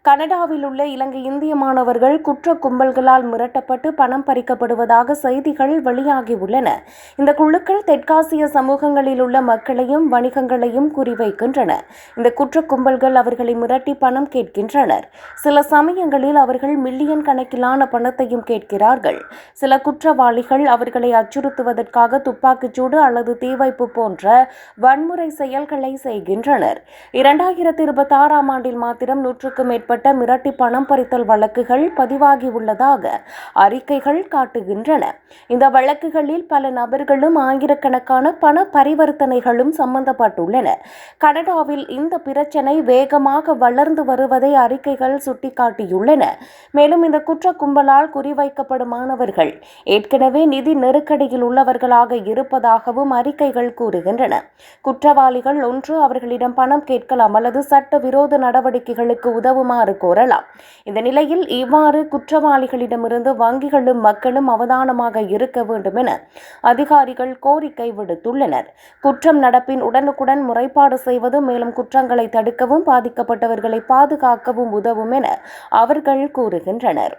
கனடாவில் உள்ள இலங்கை இந்திய மாணவர்கள் குற்ற கும்பல்களால் மிரட்டப்பட்டு பணம் பறிக்கப்படுவதாக செய்திகள் வெளியாகியுள்ளன. இந்த குழுக்கள் தெற்காசிய சமூகங்களில் உள்ள மக்களையும் வணிகங்களையும் குறிவைக்கின்றன. இந்த குற்ற கும்பல்கள் அவர்களை மிரட்டி பணம் கேட்கின்றனர். சில சமயங்களில் அவர்கள் மில்லியன் கணக்கிலான பணத்தையும் கேட்கிறார்கள். சில குற்றவாளிகள் அவர்களை அச்சுறுத்துவதற்காக துப்பாக்கிச்சூடு அல்லது தீவைப்பு போன்ற வன்முறை செயல்களை செய்கின்றனர். 2026ஆம் ஆண்டில் மாத்திரம் 100க்கும் மேற்பட்ட மிரட்டி பணம் பறித்தல் வழக்குகள் பதிவாகியுள்ளதாக அறிக்கைகள் காட்டுகின்றன. இந்த வழக்குகளில் பல நபர்களும் ஆயிரக்கணக்கான பண பரிவர்த்தனைகளும் சம்பந்தப்பட்டுள்ளன. கனடாவில் இந்த பிரச்சினை வேகமாக வளர்ந்து வருவதை அறிக்கைகள் சுட்டிக்காட்டியுள்ளன. மேலும் இந்த குற்ற கும்பலால் குறிவைக்கப்படும் மாணவர்கள் ஏற்கனவே நிதி நெருக்கடியில் உள்ளவர்களாக இருப்பதாகவும் அறிக்கைகள் கூறுகின்றன. குற்றவாளிகள் ஒன்று அவர்களிடம் பணம் கேட்கலாம் அல்லது சட்டவிரோத நடவடிக்கைகளுக்கு உதவுமாறு கோரலாம். இந்த நிலையில் இவ்வாறு குற்றவாளிகளிடமிருந்து வங்கிகளும் மக்களும் அவதானமாக இருக்க வேண்டும் என அதிகாரிகள் கோரிக்கை விடுத்துள்ளனர். குற்றம் நடப்பின் உடனுக்குடன் முறைப்பாடு செய்வது மேலும் குற்றங்களை தடுக்கவும் பாதிக்கப்பட்டவர்களை பாதுகாக்கவும் உதவும் என அவர்கள் கூறுகின்றனர்.